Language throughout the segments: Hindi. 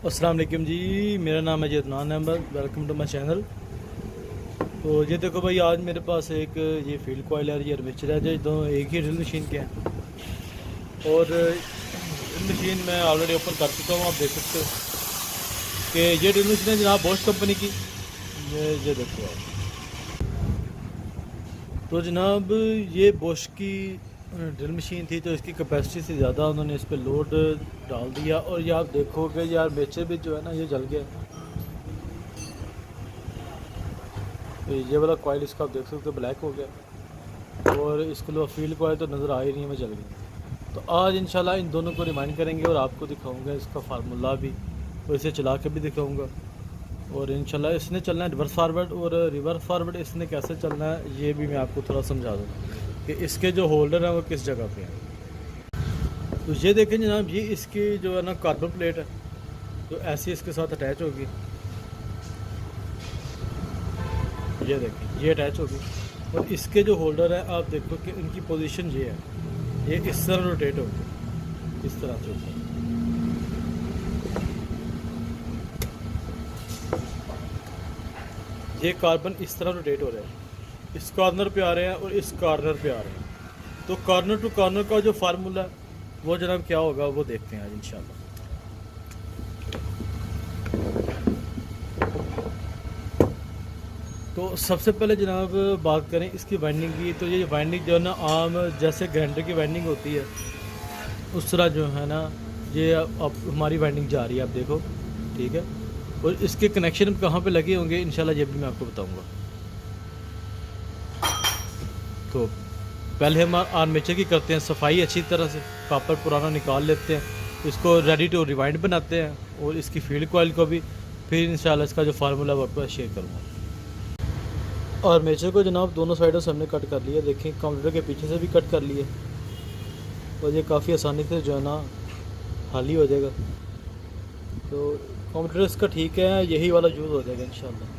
अस्सलाम वालेकुम जी, मेरा नाम है Zadnan Ahmad. Welcome to my channel. तो ये देखो भाई, आज मेरे पास एक ये फील्ड कॉइल है, ये आर्मेचर है, जो दोनों एक ही ड्रिल मशीन के हैं। और ड्रिल मशीन मैं ऑलरेडी ओपन कर चुका हूँ। आप देख सकते हो कि ये ड्रिल मशीन है जनाब बॉश कंपनी की। ये देखो आप। तो जनाब ये बॉश की ड्रिल मशीन थी, तो इसकी कैपेसिटी से ज़्यादा उन्होंने इस पर लोड डाल दिया। और ये आप देखोगे यार आर्मेचर भी जो है ना ये जल गया। तो ये वाला कॉइल इसका आप देख सकते हो ब्लैक हो गया, और इसको फील्ड कॉइल तो नज़र आ ही नहीं है, मैं जल गया। तो आज इंशाल्लाह इन दोनों को रिमाइंड करेंगे और आपको दिखाऊंगा इसका फार्मूला भी, और इसे चला के भी दिखाऊंगा। और इंशाल्लाह इसने चलना है रिवर्स फारवर्ड, और रिवर्स फारवर्ड इसने कैसे चलना है ये भी मैं आपको थोड़ा समझा दूँ कि इसके जो होल्डर हैं वो किस जगह पे हैं। तो ये देखें जनाब, ये इसकी जो है ना कार्बन प्लेट है, तो ऐसी इसके साथ अटैच होगी। ये देखें ये अटैच होगी, और इसके जो होल्डर है आप देखो कि इनकी पोजीशन ये है, ये इस तरह रोटेट होगी, इस तरह से ऊपर। ये कार्बन इस तरह रोटेट हो रहा है, इस कॉर्नर पे आ रहे हैं और इस कॉर्नर पे आ रहे हैं। तो कॉर्नर टू कॉर्नर का जो फार्मूला है वो जनाब क्या होगा वो देखते हैं आज इंशाल्लाह। तो सबसे पहले जनाब बात करें इसकी वाइंडिंग की। तो ये वाइंडिंग जो है ना आम जैसे ग्राइंडर की वाइंडिंग होती है उस तरह जो है ना ये अब हमारी वाइंडिंग जा रही है, आप देखो, ठीक है। और इसके कनेक्शन कहाँ पे लगे होंगे इंशाल्लाह ये भी मैं आपको बताऊंगा। तो पहले हम आर्मेचर की करते हैं सफाई अच्छी तरह से, कापर पुराना निकाल लेते हैं, इसको रेडी टू रिवाइंड बनाते हैं, और इसकी फील्ड कॉइल को भी फिर इंशाल्लाह इसका जो फार्मूला वो आपको शेयर करूँगा। आर्मेचर को जनाब दोनों साइडों से हमने कट कर लिया, देखें कंप्यूटर के पीछे से भी कट कर लिए, और ये काफ़ी आसानी से जो है ना हाल ही हो जाएगा। तो कंप्यूटर इसका ठीक है, यही वाला यूज़ हो जाएगा इंशाल्लाह।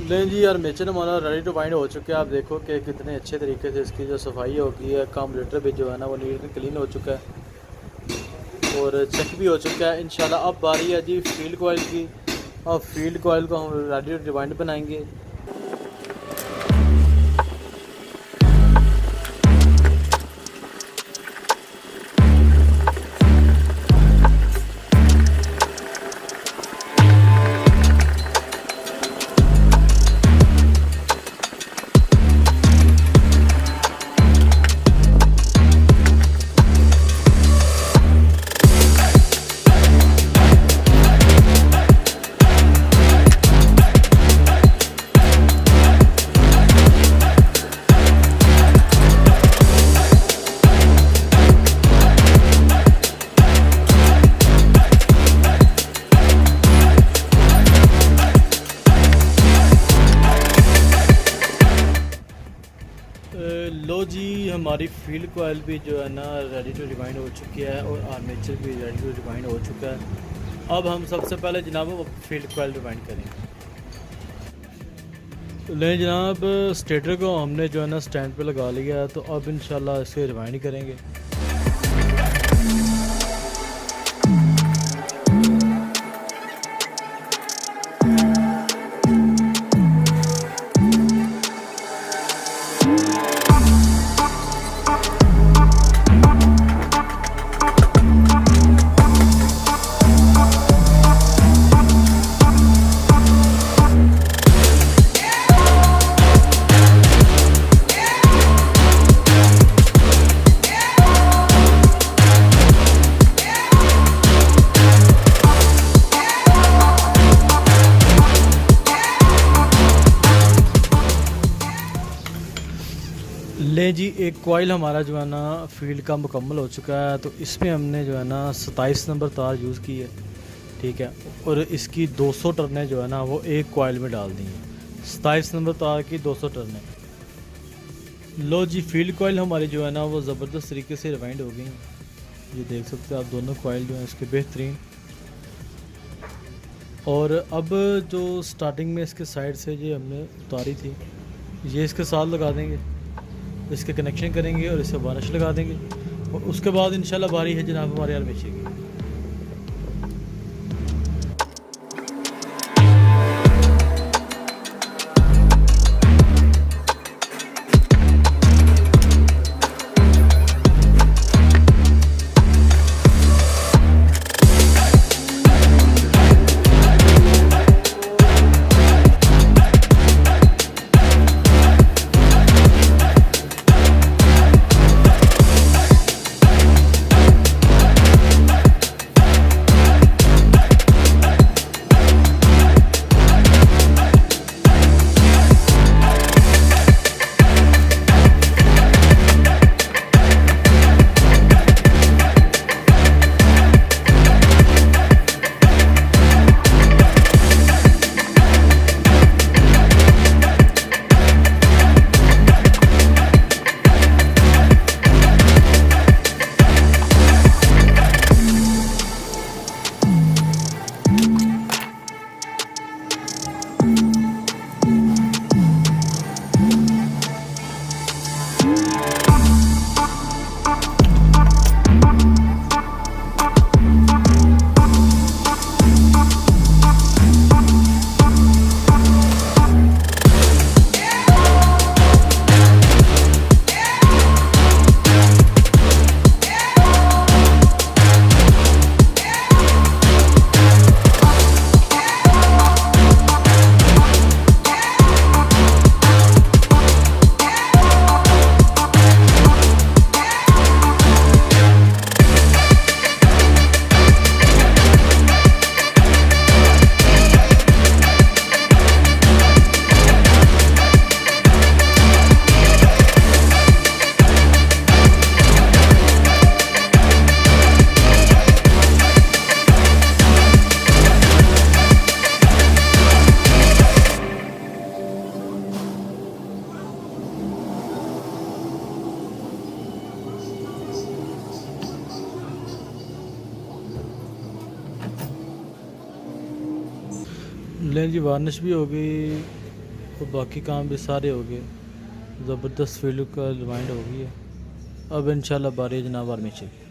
लें जी, आर्मेचर हमारा रेडी टू बाइंड हो चुका है। आप देखो कि कितने अच्छे तरीके से इसकी जो सफाई हो गई है, कार्बोरेटर भी जो है ना वो नीट एंड क्लीन हो चुका है, और चेक भी हो चुका है इंशाल्लाह। अब बारी है जी फील्ड कॉइल की। अब फील्ड कॉइल को हम रेडी टू बाइंड बनाएंगे। हमारी फील्ड कोयल भी जो है ना रेडी टू रिवाइंड हो चुकी है और आर्मेचर भी रेडी टू रिवाइंड हो चुका है। अब हम सबसे पहले जनाब फील्ड कोयल रिवाइंड करेंगे। ले जनाब, स्टेटर को हमने जो है ना स्टैंड पे लगा लिया है, तो अब इंशाल्लाह इसे रिवाइंड करेंगे। ले जी, एक कॉइल हमारा जो है ना फील्ड का मुकम्मल हो चुका है। तो इसमें हमने जो है ना 27 नंबर तार यूज़ की है, ठीक है। और इसकी 200 टर्नें जो है ना वो एक कॉइल में डाल दी हैं। 27 नंबर तार की 200 टर्नें। लो जी, फील्ड कॉइल हमारी जो है ना वो ज़बरदस्त तरीके से रिवाइंड हो गई। ये देख सकते हैं आप, दोनों कॉइल जो हैं इसके बेहतरीन। और अब जो स्टार्टिंग में इसके साइड से ये हमने उतारी थी, ये इसके साथ लगा देंगे, इसके कनेक्शन करेंगे और इसे वार्निश लगा देंगे। और उसके बाद इंशाल्लाह बारी है जनाब हमारे आर्मेचर की। लें जी, वार्निश भी हो गई और बाकी काम भी सारे हो गए। ज़बरदस्त फील्ड का रिवाइंड हो गई है। अब इंशाल्लाह बारी जनाब आर्मेचर।